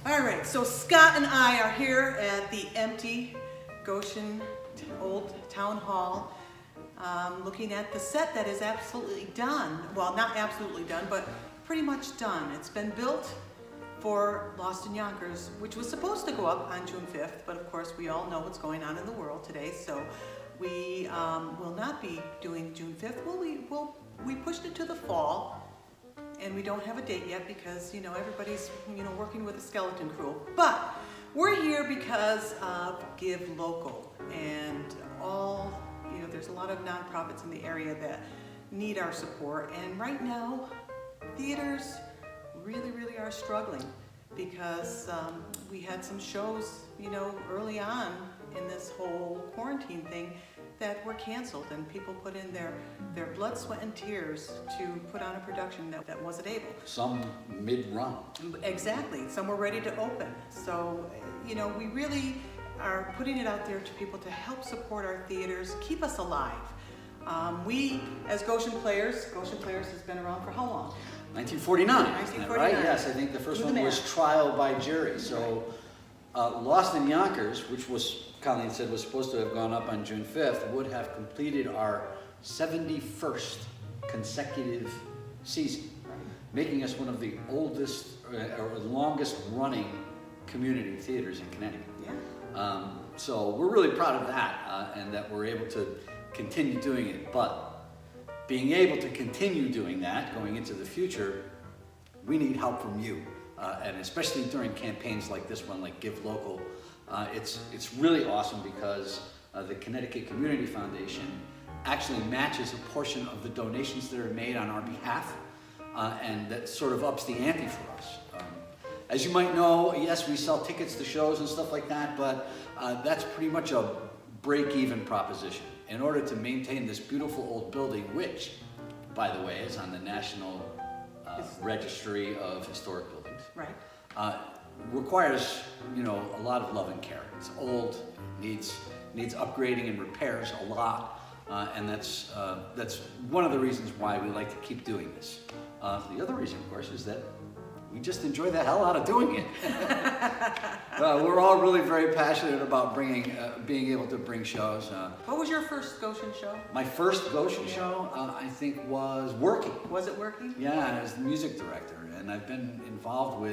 All right, so Scott and I are here at the empty Goshen Old Town Hall, looking at the set that is absolutely done. Well, not absolutely done, but pretty much done. It's been built for Lost in Yonkers, which was supposed to go up on June 5th, but of course we all know what's going on in the world today, so we will not be doing June 5th. Well, we pushed it to the fall. And we don't have a date yet because, everybody's, working with a skeleton crew. But we're here because of Give Local. And there's a lot of nonprofits in the area that need our support. And right now, theaters really, really are struggling because we had some shows, early on in this whole quarantine thing that were canceled, and people put in their blood, sweat, and tears to put on a production that wasn't able. Some mid-run. Exactly. Some were ready to open. So, we really are putting it out there to people to help support our theaters, keep us alive. We, as Goshen Players has been around for how long? 1949. 1949. Right? Yes, I think the first one was Trial by Jury. So, Lost in Yonkers, which was, Colleen said, was supposed to have gone up on June 5th, would have completed our 71st consecutive season, making us one of the oldest or longest running community theaters in Connecticut. Yeah. So we're really proud of that and that we're able to continue doing it. But being able to continue doing that going into the future, we need help from you. And especially during campaigns like this one, like Give Local, it's really awesome because the Connecticut Community Foundation actually matches a portion of the donations that are made on our behalf, and that sort of ups the ante for us. As you might know, yes, we sell tickets to shows and stuff like that, but that's pretty much a break-even proposition. In order to maintain this beautiful old building, which, by the way, is on the National Registry of Historic Buildings. Right. Requires, a lot of love and care. It's old, needs upgrading and repairs a lot, and that's one of the reasons why we like to keep doing this. The other reason, of course, is that we just enjoy the hell out of doing it. We're all really very passionate about being able to bring shows. What was your first Goshen show? My first Goshen show, I think, was Working. Was it Working? Yeah, as the music director, and I've been involved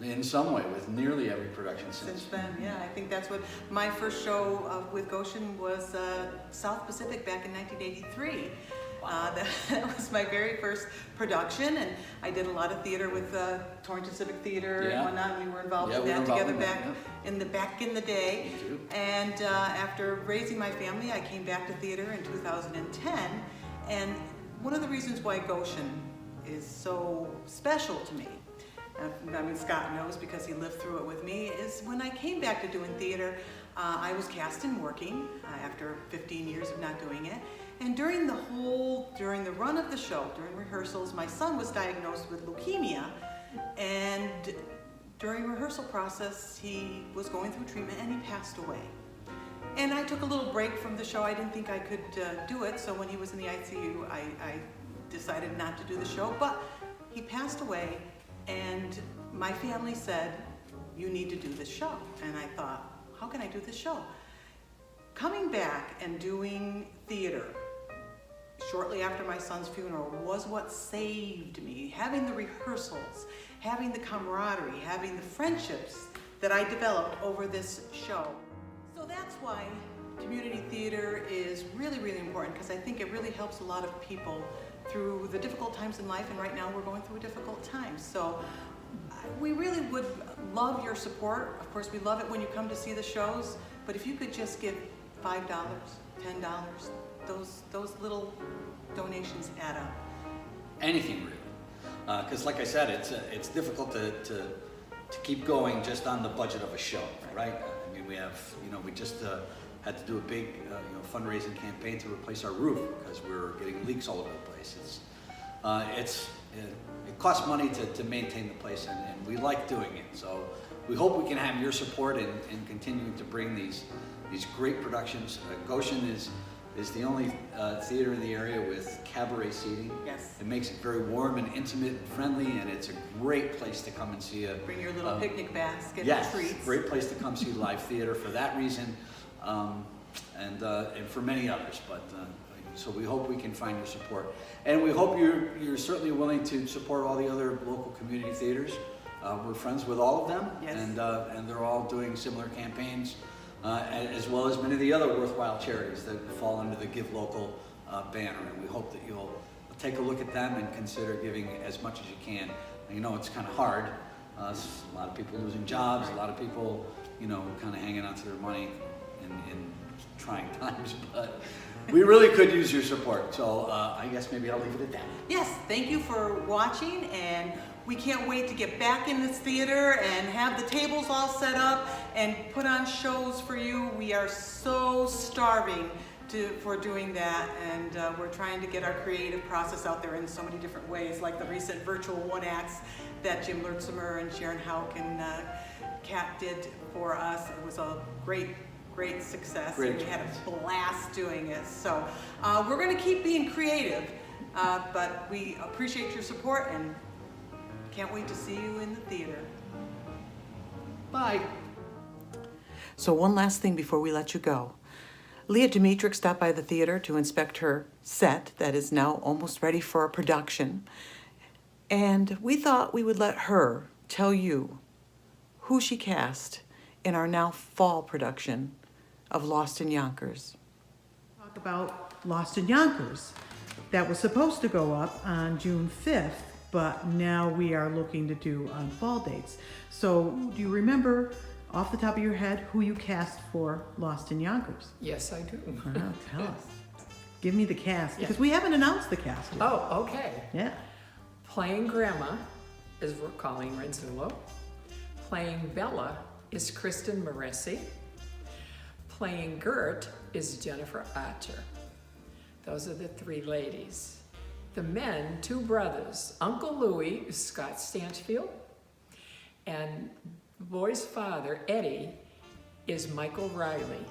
in some way with nearly every production since then. Yeah, I think that's what my first show with Goshen was. South Pacific back in 1983. Wow. That was my very first production, and I did a lot of theater with Torrington Civic Theater and whatnot. We were involved in that together back in the day. Me too. And after raising my family, I came back to theater in 2010. And one of the reasons why Goshen is so special to me, Scott knows because he lived through it with me, is when I came back to doing theater, I was cast in Working after 15 years of not doing it. And during the run of the show, during rehearsals, my son was diagnosed with leukemia, and during rehearsal process, he was going through treatment and he passed away. And I took a little break from the show. I didn't think I could do it, so when he was in the ICU, I decided not to do the show, but he passed away, and my family said, you need to do this show. And I thought, how can I do this show? Coming back and doing theater shortly after my son's funeral was what saved me. Having the rehearsals, having the camaraderie, having the friendships that I developed over this show. So that's why community theater is really, really important, because I think it really helps a lot of people through the difficult times in life, and right now we're going through a difficult time. So we really would love your support. Of course, we love it when you come to see the shows, but if you could just give $5, $10, those little donations add up. Anything really, because like I said, it's difficult to keep going just on the budget of a show, right? I mean, we have, we just had to do a big fundraising campaign to replace our roof because we were getting leaks all over the place. It costs money to maintain the place, and we like doing it. So we hope we can have your support in continuing to bring these great productions. Goshen is is the only theater in the area with cabaret seating. Yes. It makes it very warm and intimate and friendly, and it's a great place to come and see a... Bring your little picnic basket Yes, and treats. great place to come see live theater for that reason, and for many others. But so we hope we can find your support, and we hope you're certainly willing to support all the other local community theaters. We're friends with all of them, Yes. and they're all doing similar campaigns, as well as many of the other worthwhile charities that fall under the Give Local banner. And we hope that you'll take a look at them and consider giving as much as you can. And, you know, it's kind of hard. There's a lot of people losing jobs, a lot of people, you know, kind of hanging on to their money in trying times, but we really could use your support. So I guess maybe I'll leave it at that. Yes, thank you for watching, and we can't wait to get back in this theater and have the tables all set up and put on shows for you. We are so starving for doing that, and we're trying to get our creative process out there in so many different ways, like the recent virtual one-acts that Jim Lurtzimer and Sharon Hauk and Kat did for us. It was a great success. Great and we had experience. a blast doing it. So we're going to keep being creative, but we appreciate your support and can't wait to see you in the theater. Bye. So one last thing before we let you go. Leah Dimitrich stopped by the theater to inspect her set that is now almost ready for a production. And we thought we would let her tell you who she cast in our now fall production of Lost in Yonkers. Talk about Lost in Yonkers. That was supposed to go up on June 5th, but now we are looking to do on fall dates. So do you remember off the top of your head who you cast for Lost in Yonkers? Yes, I do. Tell us. Give me the cast, Yeah. because we haven't announced the cast yet. Oh, okay. Yeah. Playing Grandma is Colleen Renzullo. Playing Bella is Kristen Moresi. Playing Gert is Jennifer Archer. Those are the three ladies. The men, two brothers. Uncle Louie is Scott Stanchfield, and the boy's father, Eddie, is Michael Riley.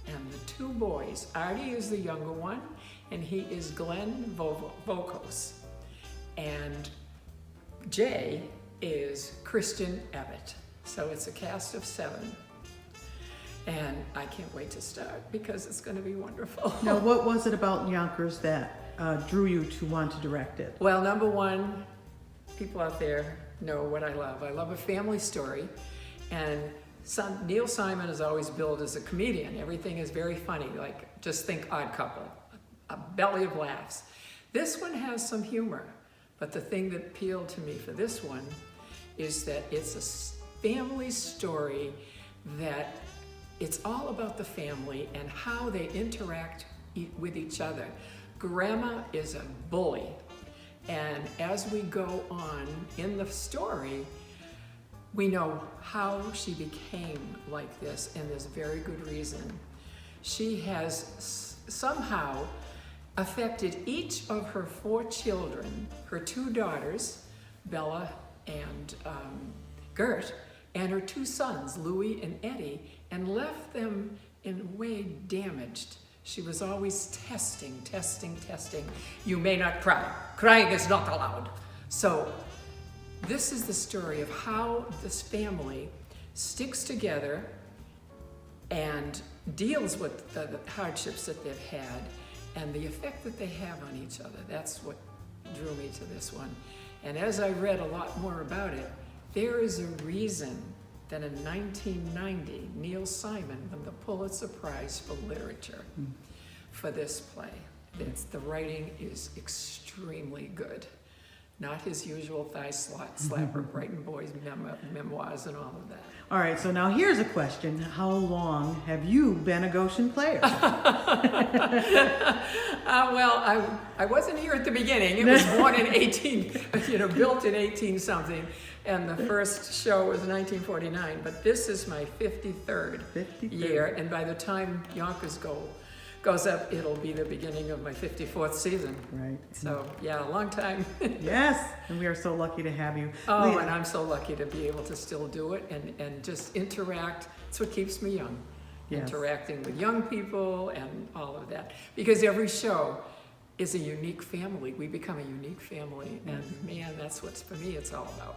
And the two boys, Artie is the younger one, and he is Glenn Vokos. And Jay is Christian Abbott. So it's a cast of 7. And I can't wait to start because it's going to be wonderful. Now, what was it about Yonkers that drew you to want to direct it? Well, number one, people out there know what I love. I love a family story. And Neil Simon is always billed as a comedian. Everything is very funny, like just think Odd Couple, a belly of laughs. This one has some humor, but the thing that appealed to me for this one is that it's a family story that it's all about the family and how they interact with each other. Grandma is a bully, and as we go on in the story, we know how she became like this, and there's very good reason. She has somehow affected each of her 4 children, her 2 daughters, Bella and Gert, and her 2 sons, Louie and Eddie, and left them in a way damaged. She was always testing. You may not cry. Crying is not allowed. So this is the story of how this family sticks together and deals with the hardships that they've had and the effect that they have on each other. That's what drew me to this one. And as I read a lot more about it, there is a reason that in 1990, Neil Simon won the Pulitzer Prize for Literature for this play. The writing is extremely good. Not his usual thigh slapper, writing boys' memoirs and all of that. All right, so now here's a question. How long have you been a Goshen player? Well, I wasn't here at the beginning. It was born in built in 18 something, and the first show was 1949. But this is my 53rd 53rd. year, and by the time Yonkers goes up, it'll be the beginning of my 54th season. Right. So yeah, a long time. Yes, and we are so lucky to have you. Oh, Leah, and I'm so lucky to be able to still do it and just interact. It's what keeps me young. Yes. interacting with young people and all of that. Because every show is a unique family. We become a unique family. And man, that's what, for me, it's all about.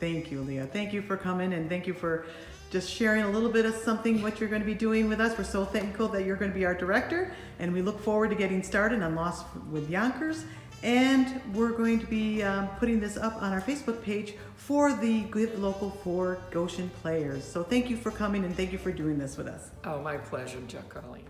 Thank you, Leah. Thank you for coming, and thank you for just sharing a little bit of something, what you're going to be doing with us. We're so thankful that you're going to be our director, and we look forward to getting started on Lost with Yonkers. And we're going to be putting this up on our Facebook page for the Give Local for Goshen players. So thank you for coming, and thank you for doing this with us. Oh, my pleasure, Colleen.